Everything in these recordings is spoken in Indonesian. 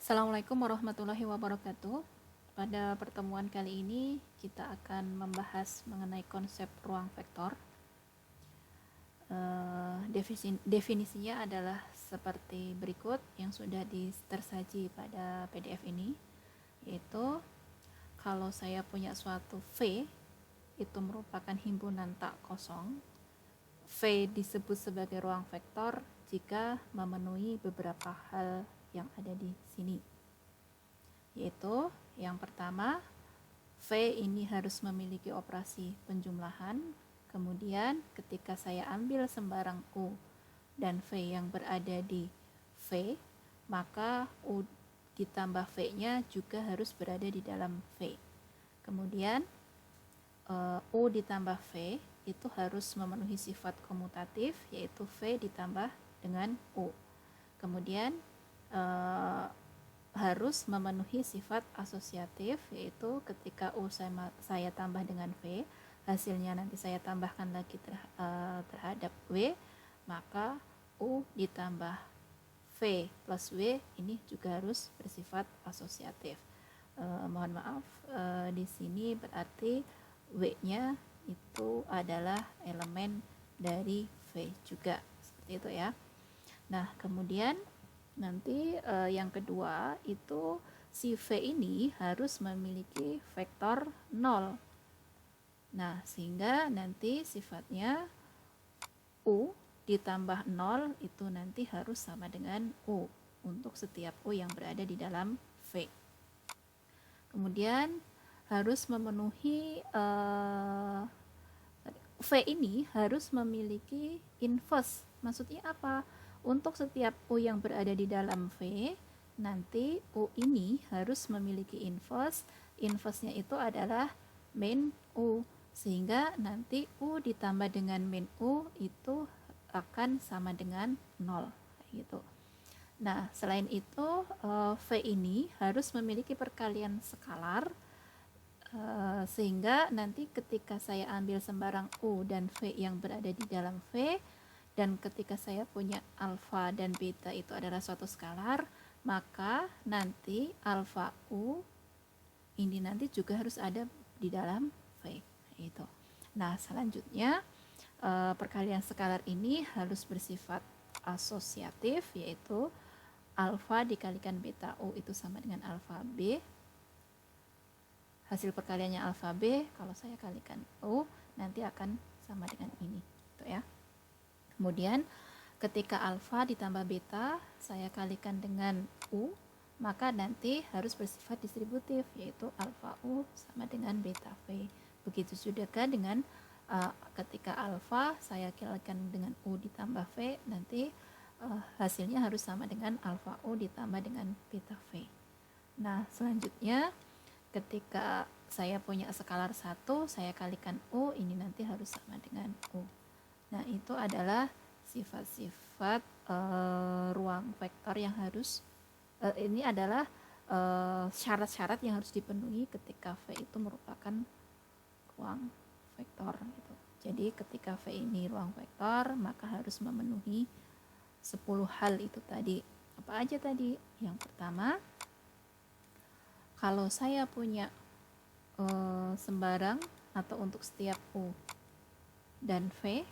Assalamualaikum warahmatullahi wabarakatuh. Pada pertemuan kali ini kita akan membahas mengenai konsep ruang vektor. Definisinya adalah seperti berikut yang sudah tersaji pada PDF ini, yaitu kalau saya punya suatu V, itu merupakan himpunan tak kosong. V disebut sebagai ruang vektor jika memenuhi beberapa hal yang ada di sini, yaitu yang pertama, V ini harus memiliki operasi penjumlahan. Kemudian ketika saya ambil sembarang U dan V yang berada di V, maka U ditambah V-nya juga harus berada di dalam V. Kemudian U ditambah V itu harus memenuhi sifat komutatif, yaitu V ditambah dengan U. Kemudian harus memenuhi sifat asosiatif, yaitu ketika U saya tambah dengan V, hasilnya nanti saya tambahkan lagi terhadap W, maka U ditambah V plus W ini juga harus bersifat asosiatif. Mohon maaf, di sini berarti W-nya itu adalah elemen dari V juga, seperti itu ya. Nah, kemudian nanti yang kedua itu si V ini harus memiliki vektor 0. Nah, sehingga nanti sifatnya U ditambah 0 itu nanti harus sama dengan U untuk setiap U yang berada di dalam V. Kemudian harus memenuhi V ini harus memiliki inverse. Maksudnya apa? Untuk setiap U yang berada di dalam V, nanti U ini harus memiliki inverse. Inverse-nya itu adalah min U. Sehingga nanti U ditambah dengan min U itu akan sama dengan 0. Gitu. Nah, selain itu, V ini harus memiliki perkalian skalar, sehingga nanti ketika saya ambil sembarang U dan V yang berada di dalam V, dan ketika saya punya alfa dan beta itu adalah suatu skalar, maka nanti alfa U ini nanti juga harus ada di dalam V. Itu. Nah, selanjutnya perkalian skalar ini harus bersifat asosiatif, yaitu alfa dikalikan beta U itu sama dengan alfa B. Hasil perkaliannya alfa B, kalau saya kalikan U, nanti akan sama dengan ini. Gitu ya. Kemudian ketika alfa ditambah beta, saya kalikan dengan U, maka nanti harus bersifat distributif, yaitu alfa U sama dengan beta V. Begitu juga dengan ketika alfa saya kalikan dengan U ditambah V, nanti hasilnya harus sama dengan alfa U ditambah dengan beta V. Nah, selanjutnya ketika saya punya skalar 1, saya kalikan U, ini nanti harus sama dengan U. Nah, itu adalah sifat-sifat ruang vektor yang harus, ini adalah syarat-syarat yang harus dipenuhi ketika V itu merupakan ruang vektor gitu. Jadi ketika V ini ruang vektor, maka harus memenuhi 10 hal itu tadi. Apa aja tadi? Yang pertama, kalau saya punya sembarang atau untuk setiap U dan V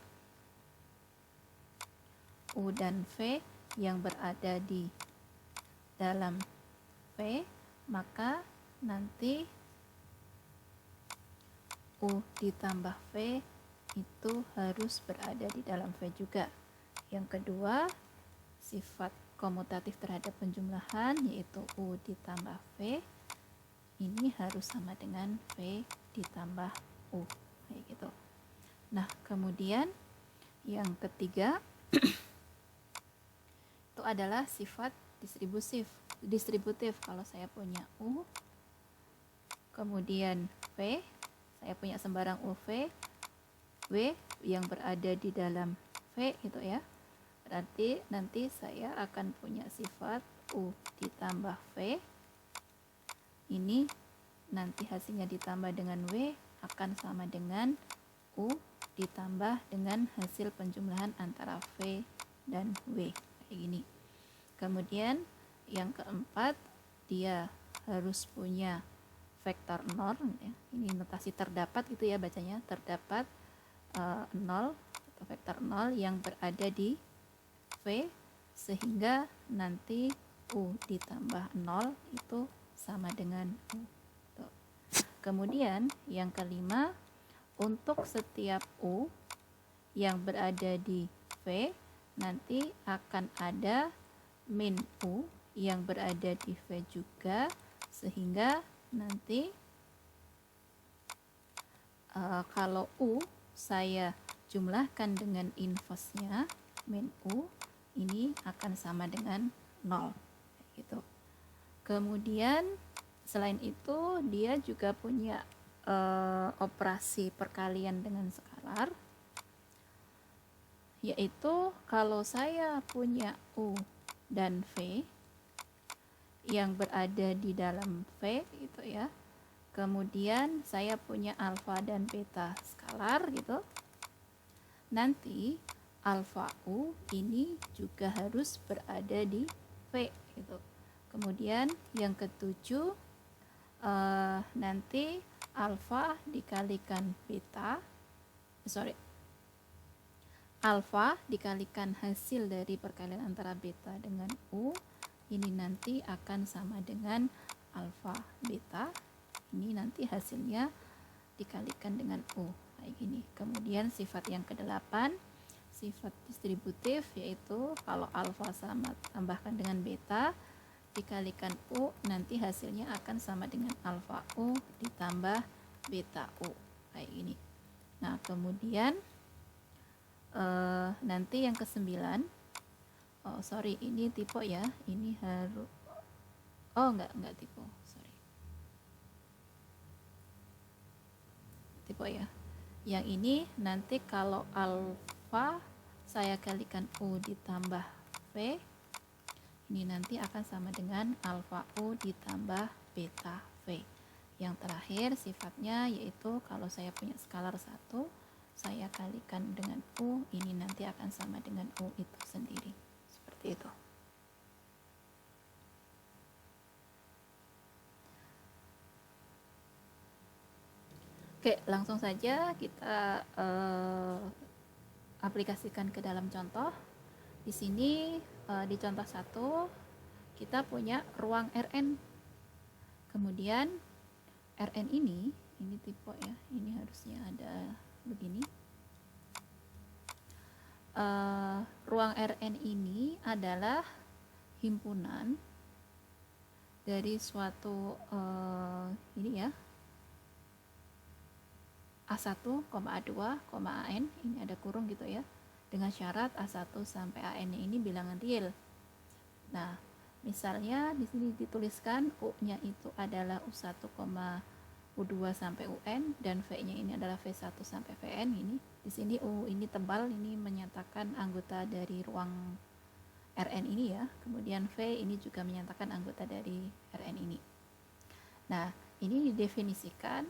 yang berada di dalam V, maka nanti U ditambah V itu harus berada di dalam V juga. Yang kedua, sifat komutatif terhadap penjumlahan, yaitu U ditambah V ini harus sama dengan V ditambah U, kayak gitu. Nah, kemudian yang ketiga itu adalah sifat distributif. Kalau saya punya U, kemudian V, saya punya sembarang UV, W yang berada di dalam V gitu ya. Berarti nanti saya akan punya sifat U ditambah V. Ini nanti hasilnya ditambah dengan W akan sama dengan U ditambah dengan hasil penjumlahan antara V dan W, kayak gini. Kemudian yang keempat, dia harus punya vektor 0 ya. Ini notasi terdapat gitu ya bacanya, terdapat 0 atau vektor 0 yang berada di V, sehingga nanti U ditambah 0 itu sama dengan U. Tuh. Kemudian yang kelima, untuk setiap U yang berada di V nanti akan ada min U yang berada di V juga, sehingga nanti kalau U saya jumlahkan dengan inverse-nya min U, ini akan sama dengan 0 gitu. Kemudian selain itu dia juga punya operasi perkalian dengan skalar, yaitu kalau saya punya U dan V yang berada di dalam V gitu ya, kemudian saya punya alfa dan beta skalar gitu, nanti alfa U ini juga harus berada di V gitu. Kemudian yang ketujuh, nanti alfa dikalikan beta, alfa dikalikan hasil dari perkalian antara beta dengan U, ini nanti akan sama dengan alfa beta, ini nanti hasilnya dikalikan dengan U kayak gini. Kemudian sifat yang ke-8, sifat distributif, yaitu kalau alfa sama tambahkan dengan beta dikalikan U, nanti hasilnya akan sama dengan alfa U ditambah beta U kayak gini. Nah kemudian nanti yang ke-9, ini tipe ya, ini harus enggak tipe, tipe ya. Yang ini nanti kalau alfa saya kalikan U ditambah V, ini nanti akan sama dengan alfa U ditambah beta V. Yang terakhir sifatnya yaitu kalau saya punya skalar 1, saya kalikan dengan U, ini nanti akan sama dengan U itu sendiri. Seperti itu. Oke, langsung saja kita aplikasikan ke dalam contoh. Di sini di contoh 1 kita punya ruang Rn. Kemudian Rn ini tipe ya, ini harusnya ada begini. Ruang Rn ini adalah himpunan dari suatu ini ya, A1, A2, AN, ini ada kurung gitu ya, dengan syarat A1 sampai AN ini bilangan real. Nah, misalnya di sini dituliskan U-nya itu adalah U1, U2 sampai UN, dan V-nya ini adalah V1 sampai Vn. Ini di sini U ini tebal, ini menyatakan anggota dari ruang Rn ini ya. Kemudian V ini juga menyatakan anggota dari Rn ini. Nah, ini didefinisikan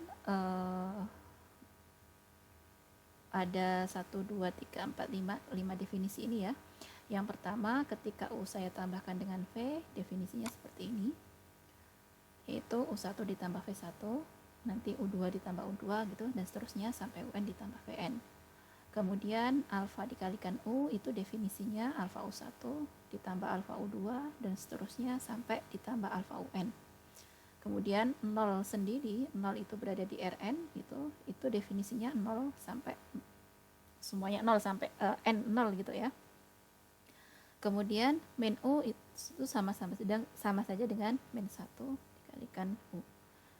ada 1, 2, 3, 4, 5 definisi ini ya. Yang pertama, ketika U saya tambahkan dengan V, definisinya seperti ini, yaitu U1 ditambah V1, nanti U2 ditambah U2 gitu, dan seterusnya sampai UN ditambah Vn. Kemudian alfa dikalikan U, itu definisinya alfa U1 ditambah alfa U2, dan seterusnya sampai ditambah alfa UN. Kemudian 0 sendiri, 0 itu berada di Rn gitu, itu definisinya 0 sampai semuanya 0 sampai N0 gitu ya. Kemudian min U itu sama saja dengan min 1 dikalikan U.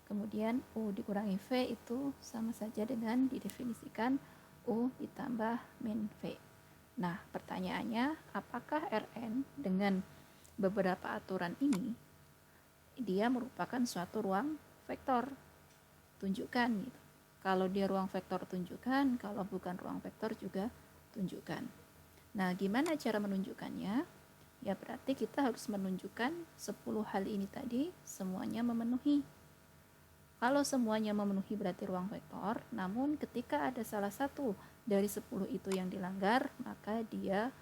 Kemudian U dikurangi V itu sama saja dengan didefinisikan U ditambah min V. Nah, pertanyaannya, apakah Rn dengan beberapa aturan ini dia merupakan suatu ruang vektor? Tunjukkan gitu. Kalau dia ruang vektor, tunjukkan. Kalau bukan ruang vektor juga tunjukkan. Nah, gimana cara menunjukkannya? Ya berarti kita harus menunjukkan 10 hal ini tadi semuanya memenuhi. Kalau semuanya memenuhi berarti ruang vektor, namun ketika ada salah satu dari 10 itu yang dilanggar, maka dia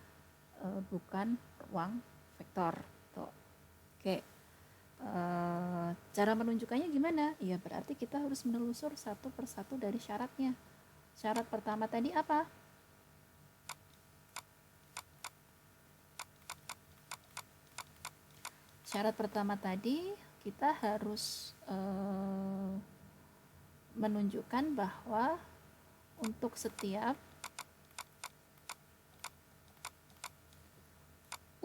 bukan ruang vektor. Tuh. Oke. cara menunjukkannya gimana? Ya berarti kita harus menelusur satu persatu dari syaratnya. Syarat pertama tadi apa? Syarat pertama tadi kita harus menunjukkan bahwa untuk setiap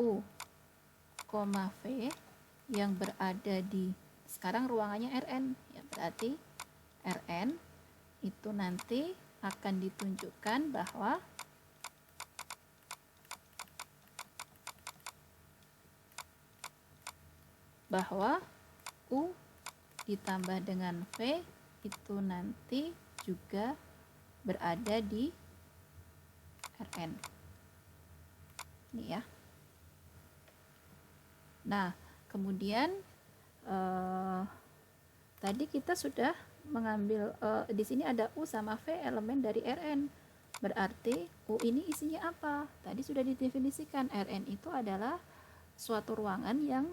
U, V yang berada di, sekarang ruangannya Rn, ya berarti Rn itu nanti akan ditunjukkan bahwa U ditambah dengan V itu nanti juga berada di Rn. Ini ya. Nah, kemudian tadi kita sudah mengambil di sini ada U sama V elemen dari Rn. Berarti U ini isinya apa? Tadi sudah didefinisikan, Rn itu adalah suatu ruangan yang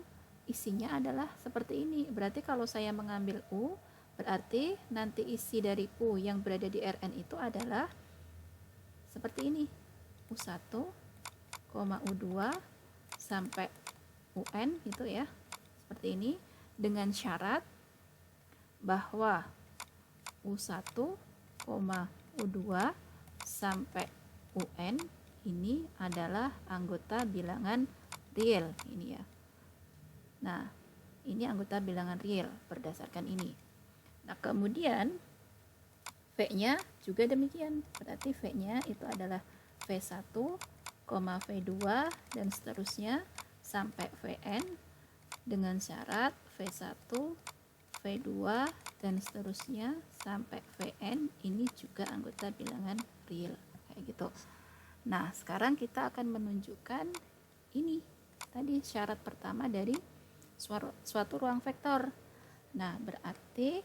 isinya adalah seperti ini. Berarti kalau saya mengambil U, berarti nanti isi dari U yang berada di Rn itu adalah seperti ini. U1, U2 sampai UN gitu ya, seperti ini, dengan syarat bahwa U1, U2 sampai UN ini adalah anggota bilangan real ini ya. Nah, ini anggota bilangan real berdasarkan ini. Nah, kemudian V-nya juga demikian. Berarti V-nya itu adalah V1, V2 dan seterusnya sampai Vn dengan syarat V1, V2 dan seterusnya sampai Vn ini juga anggota bilangan real kayak gitu. Nah, sekarang kita akan menunjukkan ini tadi syarat pertama dari suatu ruang vektor. Nah, berarti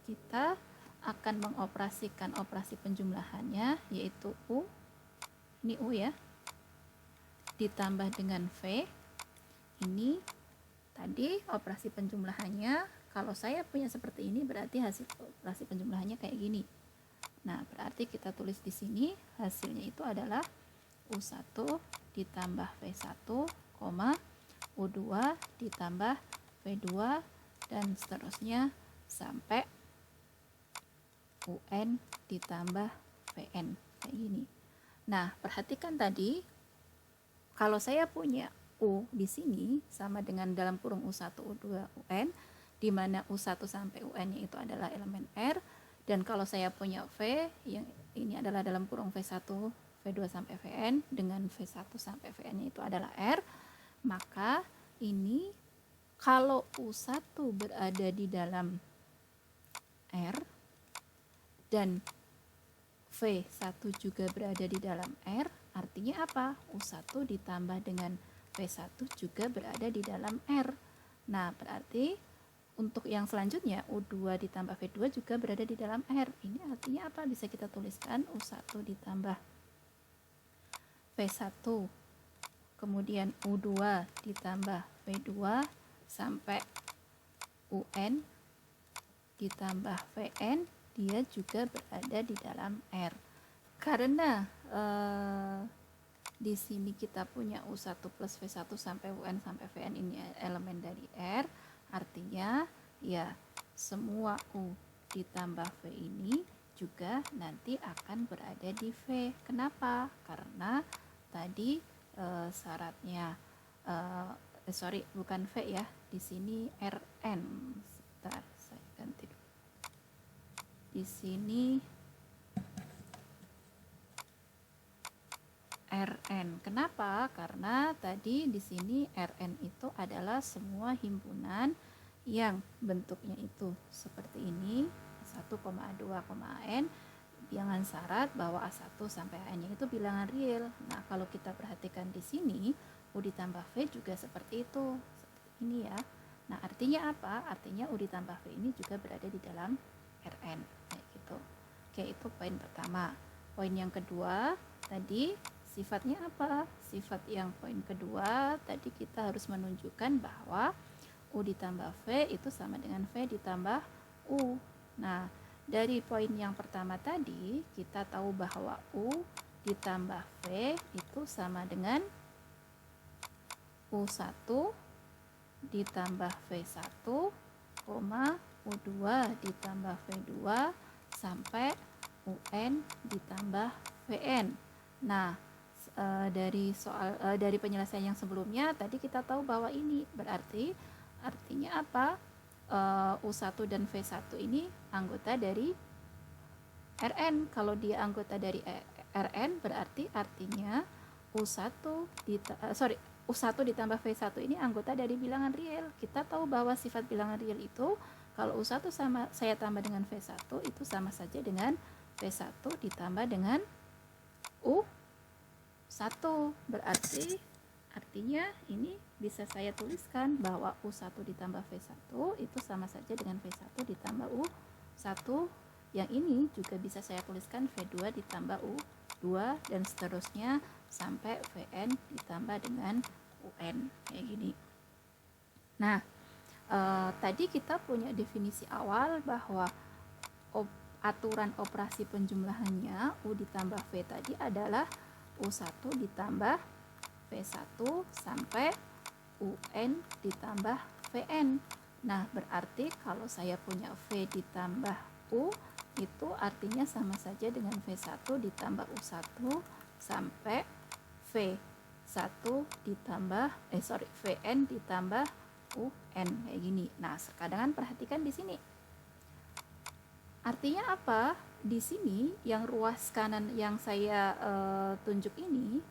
kita akan mengoperasikan operasi penjumlahannya, yaitu U, ini U ya, ditambah dengan V. Ini tadi operasi penjumlahannya, kalau saya punya seperti ini berarti hasil operasi penjumlahannya kayak gini. Nah, berarti kita tulis di sini hasilnya itu adalah U1 ditambah V1, U2 ditambah V2 dan seterusnya sampai UN ditambah Vn kayak gini. Nah, perhatikan tadi kalau saya punya U di sini sama dengan dalam kurung U1, U2, UN, di mana U1 sampai UN-nya itu adalah elemen R, dan kalau saya punya V yang ini adalah dalam kurung V1, V2 sampai Vn dengan V1 sampai Vn-nya itu adalah R, maka ini kalau U1 berada di dalam R dan V1 juga berada di dalam R, artinya apa? U1 ditambah dengan V1 juga berada di dalam R. Nah, berarti untuk yang selanjutnya U2 ditambah V2 juga berada di dalam R. Ini artinya apa? Bisa kita tuliskan U1 ditambah V1, kemudian U2 ditambah V2 sampai UN ditambah Vn, dia juga berada di dalam R. Karena di sini kita punya U1 plus V1 sampai UN sampai Vn ini elemen dari R, artinya ya semua U ditambah V ini juga nanti akan berada di V. Kenapa? Karena tadi syaratnya bukan V ya, di sini Rn. Sebentar, saya ganti dulu. Di sini Rn. Kenapa? Karena tadi di sini Rn itu adalah semua himpunan yang bentuknya itu seperti ini, 1, 2, n, bilangan syarat bahwa A1 sampai AN-nya itu bilangan real. Nah, kalau kita perhatikan di sini, U ditambah V juga seperti itu. Seperti ini ya. Nah, artinya apa? Artinya U ditambah V ini juga berada di dalam Rn. Kayak gitu. Oke, itu poin pertama. Poin yang kedua, tadi sifatnya apa? Sifat yang poin kedua, tadi kita harus menunjukkan bahwa U ditambah V itu sama dengan V ditambah U. Nah, dari poin yang pertama tadi, kita tahu bahwa U ditambah V itu sama dengan U1 ditambah V1, U2 ditambah V2 sampai UN ditambah VN. Nah, dari penyelesaian yang sebelumnya tadi kita tahu bahwa ini berarti artinya apa? U1 dan V1 ini anggota dari Rn. Kalau dia anggota dari Rn berarti artinya U1 ditambah V1 ini anggota dari bilangan real. Kita tahu bahwa sifat bilangan real itu kalau U1 sama saya tambah dengan V1 itu sama saja dengan V1 ditambah dengan U1. Berarti artinya ini bisa saya tuliskan bahwa U1 ditambah V1 itu sama saja dengan V1 ditambah U1. Yang ini juga bisa saya tuliskan V2 ditambah U2 dan seterusnya sampai Vn ditambah dengan UN kayak gini. Nah, tadi kita punya definisi awal bahwa aturan operasi penjumlahannya U ditambah V tadi adalah U1 ditambah V1 sampai UN ditambah Vn. Nah, berarti kalau saya punya V ditambah U itu artinya sama saja dengan V1 ditambah U1 sampai V1 ditambah Vn ditambah UN kayak gini. Nah, sekarang perhatikan di sini. Artinya apa? Di sini yang ruas kanan yang saya tunjuk ini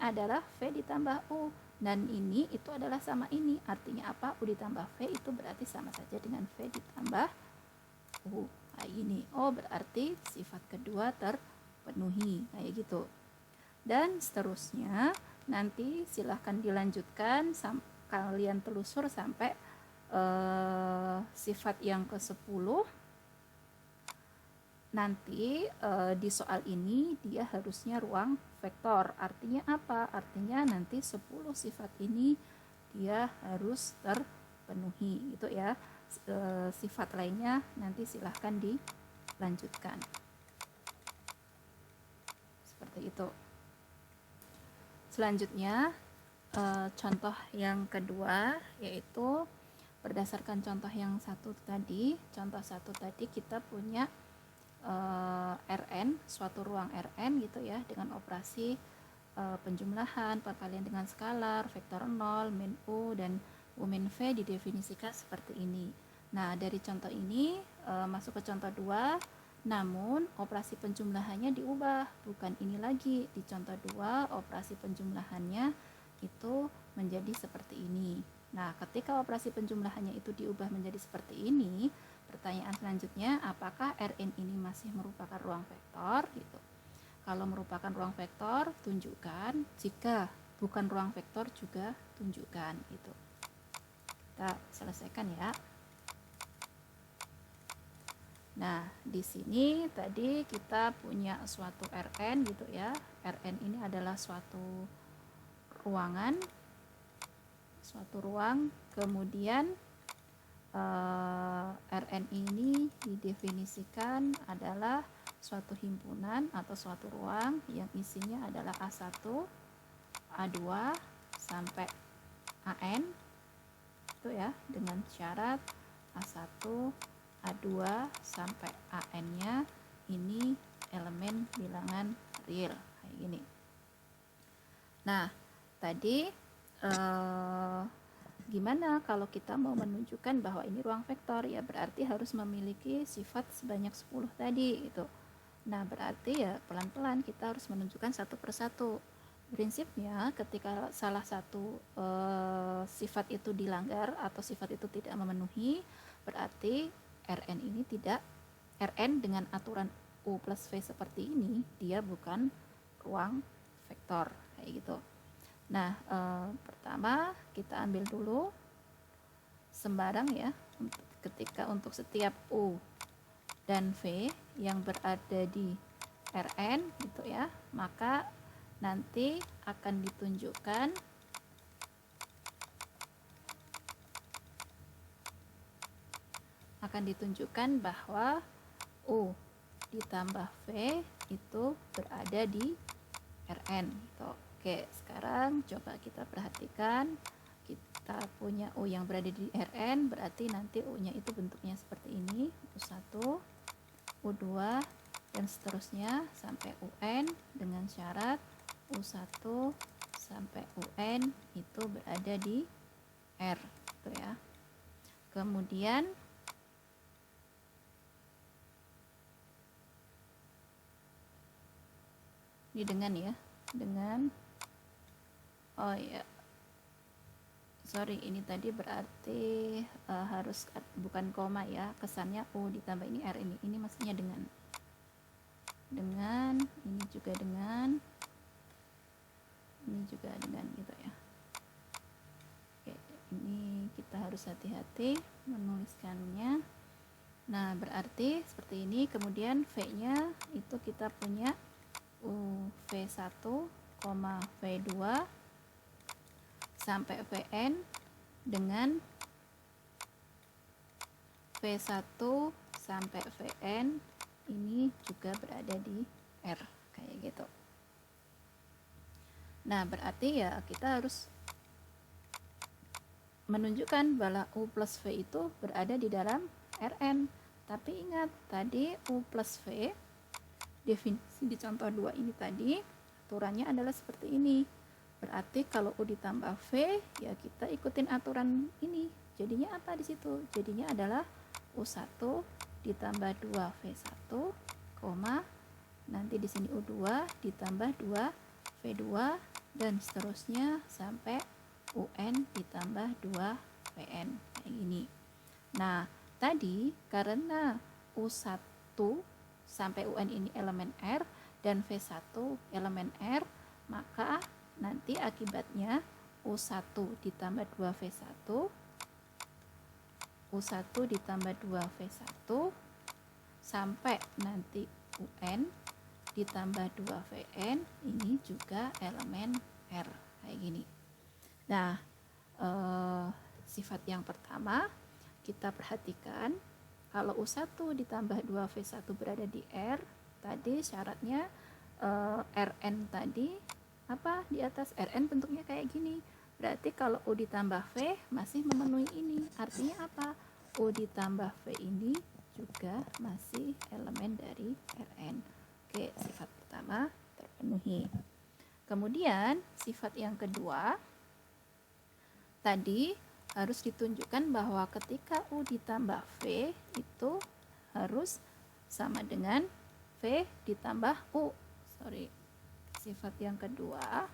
adalah V ditambah U dan ini itu adalah sama ini. Artinya apa? U ditambah V itu berarti sama saja dengan V ditambah U. Kayak gini. Oh, berarti sifat kedua terpenuhi kayak gitu. Dan seterusnya nanti silahkan dilanjutkan kalian telusur sampai sifat yang ke-10. Nanti di soal ini dia harusnya ruang vektor. Artinya apa? Artinya nanti 10 sifat ini dia harus terpenuhi gitu ya. Sifat lainnya nanti silahkan dilanjutkan. Seperti itu. Selanjutnya contoh yang kedua yaitu berdasarkan contoh yang satu tadi. Contoh satu tadi kita punya Rn, suatu ruang Rn gitu ya, dengan operasi penjumlahan, perkalian dengan skalar, vektor 0, min U, dan U min V didefinisikan seperti ini. Nah, dari contoh ini masuk ke contoh 2, namun operasi penjumlahannya diubah, bukan ini lagi. Di contoh 2, operasi penjumlahannya itu menjadi seperti ini. Nah, ketika operasi penjumlahannya itu diubah menjadi seperti ini, pertanyaan selanjutnya, apakah Rn ini masih merupakan ruang vektor gitu? Kalau merupakan ruang vektor, tunjukkan. Jika bukan ruang vektor juga tunjukkan gitu. Kita selesaikan ya. Nah, di sini tadi kita punya suatu Rn gitu ya. Rn ini adalah suatu ruangan, suatu ruang, kemudian Rn ini didefinisikan adalah suatu himpunan atau suatu ruang yang isinya adalah A1, A2 sampai AN itu ya, dengan syarat A1, A2 sampai AN-nya ini elemen bilangan real kayak gini. Nah, tadi gimana kalau kita mau menunjukkan bahwa ini ruang vektor? Ya berarti harus memiliki sifat sebanyak 10 tadi gitu. Nah, berarti ya pelan-pelan kita harus menunjukkan satu persatu. Prinsipnya ketika salah satu sifat itu dilanggar atau sifat itu tidak memenuhi, berarti Rn ini tidak, Rn dengan aturan U plus V seperti ini, dia bukan ruang vektor kayak gitu. Nah, pertama kita ambil dulu sembarang ya, ketika untuk setiap U dan V yang berada di Rn gitu ya, maka nanti akan ditunjukkan akan ditunjukkan bahwa U ditambah V itu berada di Rn gitu. Oke, sekarang coba kita perhatikan, kita punya U yang berada di Rn, berarti nanti U nya itu bentuknya seperti ini, U1, U2 dan seterusnya sampai UN, dengan syarat U1 sampai UN itu berada di R gitu ya. Kemudian ini dengan oh ya, sorry, ini tadi berarti harus bukan koma ya, kesannya U ditambah ini R, ini maksudnya dengan ini juga dengan gitu ya. Oke, ini kita harus hati-hati menuliskannya. Nah, berarti seperti ini. Kemudian V-nya itu kita punya V1, V2 sampai Vn dengan V1 sampai Vn ini juga berada di R, kayak gitu. Nah, berarti ya kita harus menunjukkan bahwa U plus V itu berada di dalam Rn. Tapi ingat, tadi U plus V, definisi di contoh 2 ini tadi, aturannya adalah seperti ini. Berarti kalau U ditambah V, ya kita ikutin aturan ini. Jadinya apa di situ? Jadinya adalah U1 ditambah 2V1, nanti di sini U2 ditambah 2V2 dan seterusnya sampai UN ditambah 2VN, kayak gini. Nah, tadi karena U1 sampai UN ini elemen R dan V1 elemen R, maka nanti akibatnya U1 ditambah 2V1, U1 ditambah 2V1 sampai nanti UN ditambah 2VN ini juga elemen R, kayak gini. Nah, sifat yang pertama kita perhatikan, kalau U1 ditambah 2V1 berada di R, tadi syaratnya Rn tadi apa di atas Rn bentuknya kayak gini. Berarti kalau U ditambah V masih memenuhi ini. Artinya apa? U ditambah V ini juga masih elemen dari Rn. Oke, sifat pertama terpenuhi. Kemudian sifat yang kedua, tadi harus ditunjukkan bahwa ketika U ditambah V itu harus sama dengan V ditambah U. Sifat yang kedua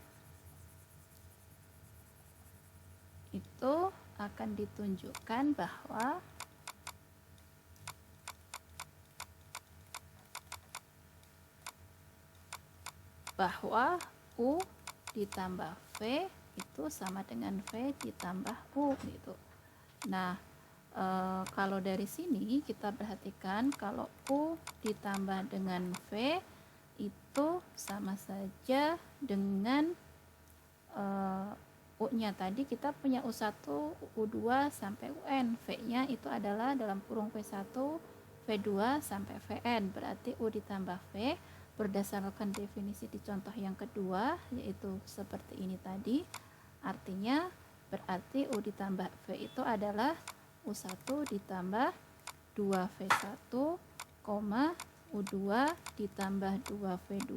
itu akan ditunjukkan bahwa U ditambah V itu sama dengan V ditambah U gitu. Nah, kalau dari sini kita perhatikan, kalau U ditambah dengan V itu sama saja dengan U-nya tadi kita punya U1, U2 sampai UN. V-nya itu adalah dalam kurung V1, V2 sampai Vn. Berarti U ditambah V berdasarkan definisi di contoh yang kedua, yaitu seperti ini tadi. Artinya berarti U ditambah V itu adalah U1 ditambah 2V1, U2 ditambah 2V2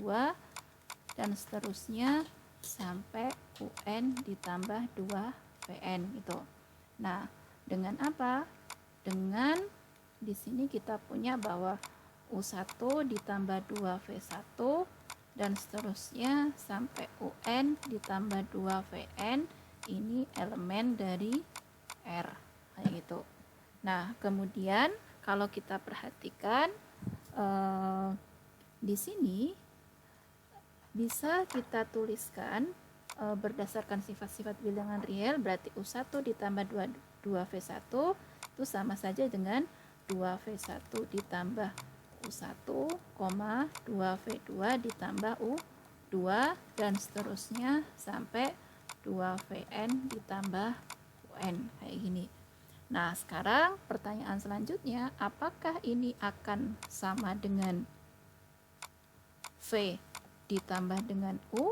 dan seterusnya sampai UN ditambah 2VN gitu. Nah, dengan apa? Dengan di sini kita punya bahwa U1 ditambah 2V1 dan seterusnya sampai UN ditambah 2VN ini elemen dari R, kayak gitu. Nah, kemudian kalau kita perhatikan di sini bisa kita tuliskan berdasarkan sifat-sifat bilangan real, berarti U1 ditambah 2V1 itu sama saja dengan 2V1 ditambah U1, 2V2 ditambah U2 dan seterusnya sampai 2VN ditambah UN, kayak gini. Nah, sekarang pertanyaan selanjutnya, apakah ini akan sama dengan V ditambah dengan U?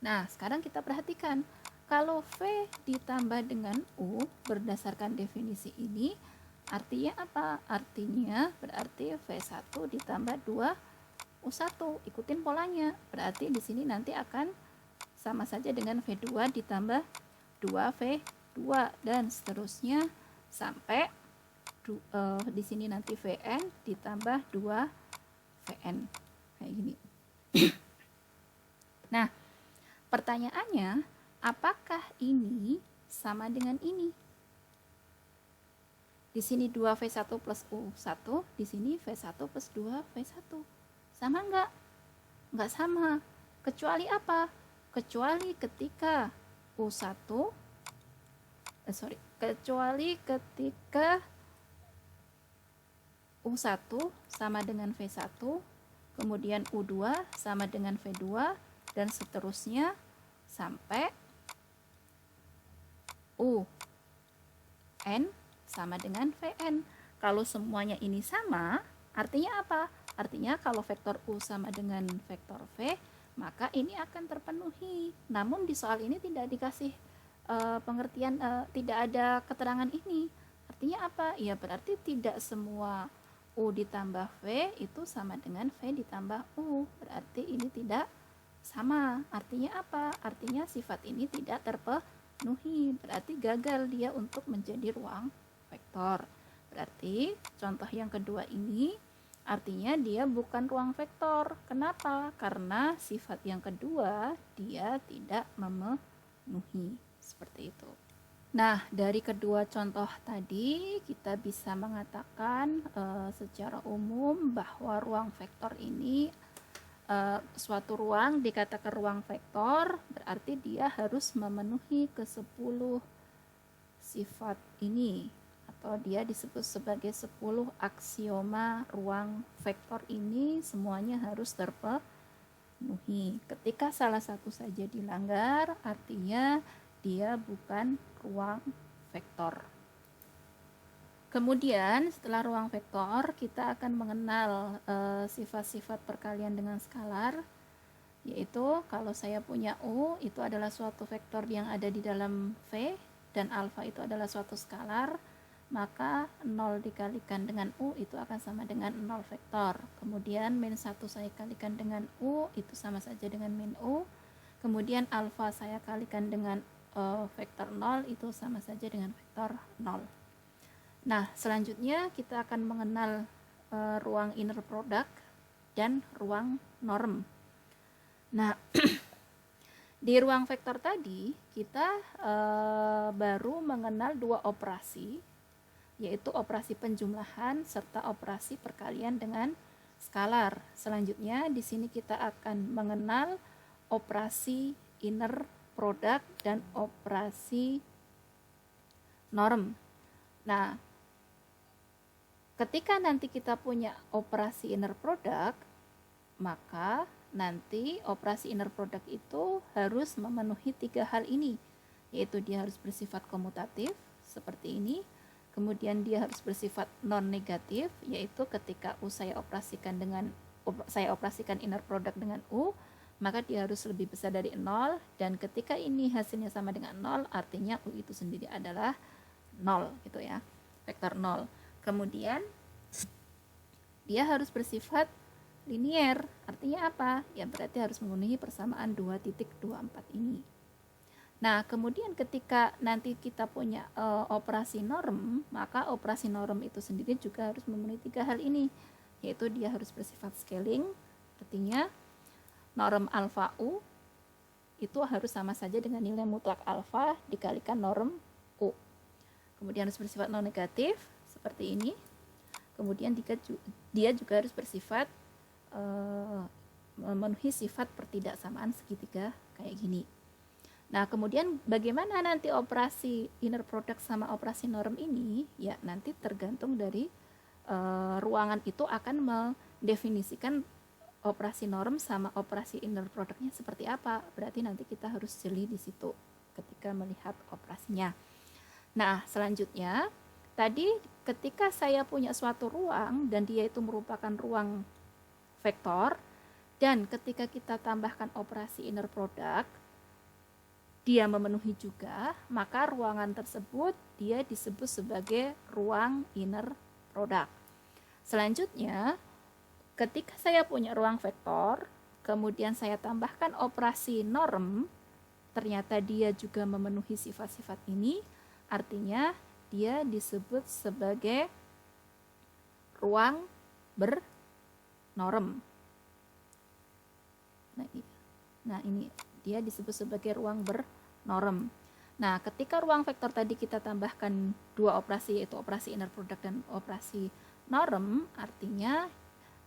Nah, sekarang kita perhatikan, kalau V ditambah dengan U berdasarkan definisi ini, artinya apa? Artinya berarti V1 ditambah 2U1. Ikutin polanya. Berarti di sini nanti akan sama saja dengan V2 ditambah 2V2 dan seterusnya sampai di sini nanti Vn ditambah 2Vn. Kayak gini. Nah, pertanyaannya, apakah ini sama dengan ini? Di sini 2V1 plus U1, di sini V1 plus 2V1. Sama enggak? Enggak sama. Kecuali apa? Kecuali ketika kecuali ketika U1 sama dengan V1, kemudian U2 sama dengan V2, dan seterusnya sampai UN sama dengan Vn. Kalau semuanya ini sama, artinya apa? Artinya kalau vektor U sama dengan vektor V, maka ini akan terpenuhi. Namun di soal ini tidak dikasih pengertian, tidak ada keterangan ini. Artinya apa? Ya berarti tidak semua U ditambah V itu sama dengan V ditambah U. Berarti ini tidak sama. Artinya apa? Artinya sifat ini tidak terpenuhi. Berarti gagal dia untuk menjadi ruang vektor. Berarti contoh yang kedua ini artinya dia bukan ruang vektor. Kenapa? Karena sifat yang kedua dia tidak memenuhi. Seperti itu. Nah, dari kedua contoh tadi kita bisa mengatakan secara umum bahwa ruang vektor ini suatu ruang dikatakan ruang vektor, berarti dia harus memenuhi ke-10 sifat ini, atau dia disebut sebagai 10 aksioma ruang vektor ini semuanya harus terpenuhi. Ketika salah satu saja dilanggar, artinya dia bukan ruang vektor. Kemudian setelah ruang vektor, kita akan mengenal sifat-sifat perkalian dengan skalar, yaitu kalau saya punya U, itu adalah suatu vektor yang ada di dalam V, dan alfa itu adalah suatu skalar, maka 0 dikalikan dengan U itu akan sama dengan 0 vektor. Kemudian min 1 saya kalikan dengan U, itu sama saja dengan min U. Kemudian alfa saya kalikan dengan vektor 0, itu sama saja dengan vektor 0. Nah, selanjutnya kita akan mengenal ruang inner product dan ruang norm. Nah, di ruang vektor tadi kita baru mengenal dua operasi, yaitu operasi penjumlahan serta operasi perkalian dengan skalar. Selanjutnya di sini kita akan mengenal operasi inner product dan operasi norm. Nah, ketika nanti kita punya operasi inner product, maka nanti operasi inner product itu harus memenuhi 3 hal ini, yaitu dia harus bersifat komutatif seperti ini, kemudian dia harus bersifat non negatif, yaitu ketika U saya operasikan inner product dengan U, maka dia harus lebih besar dari 0, dan ketika ini hasilnya sama dengan 0, artinya U itu sendiri adalah 0 gitu ya, vektor 0. Kemudian dia harus bersifat linier. Artinya apa? Ya berarti harus memenuhi persamaan 2.24 ini. Nah, kemudian ketika nanti kita punya operasi norm, maka operasi norm itu sendiri juga harus memenuhi 3 hal ini, yaitu dia harus bersifat scaling, artinya norm alfa U itu harus sama saja dengan nilai mutlak alfa dikalikan norm U. Kemudian harus bersifat non negatif seperti ini. Kemudian dia juga harus bersifat memenuhi sifat pertidaksamaan segitiga kayak gini. Nah, kemudian bagaimana nanti operasi inner product sama operasi norm ini? Ya, nanti tergantung dari ruangan itu akan mendefinisikan operasi norm sama operasi inner productnya seperti apa. Berarti nanti kita harus jeli di situ ketika melihat operasinya. Nah, selanjutnya, tadi ketika saya punya suatu ruang dan dia itu merupakan ruang vektor, dan ketika kita tambahkan operasi inner product, dia memenuhi juga, maka ruangan tersebut dia disebut sebagai ruang inner product. Selanjutnya, ketika saya punya ruang vektor, kemudian saya tambahkan operasi norm, ternyata dia juga memenuhi sifat-sifat ini, artinya dia disebut sebagai ruang bernorm. Nah, ini dia disebut sebagai ruang bernorm. Nah, ketika ruang vektor tadi kita tambahkan dua operasi, yaitu operasi inner product dan operasi norm, artinya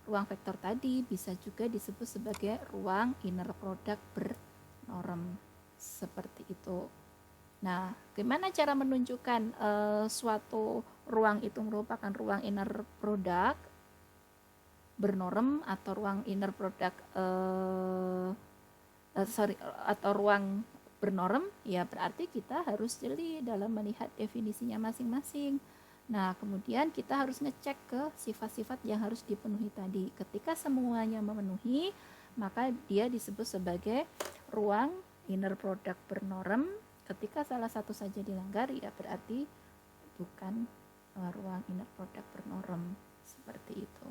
ruang vektor tadi bisa juga disebut sebagai ruang inner product bernorm. Seperti itu. Nah, gimana cara menunjukkan suatu ruang itu merupakan ruang inner product bernorm atau ruang inner product atau ruang bernorm? Ya berarti kita harus jeli dalam melihat definisinya masing-masing. Nah, kemudian kita harus ngecek ke sifat-sifat yang harus dipenuhi tadi. Ketika semuanya memenuhi, maka dia disebut sebagai ruang inner product bernorm. Ketika salah satu saja dilanggar, ya berarti bukan ruang inner product bernorm. Seperti itu.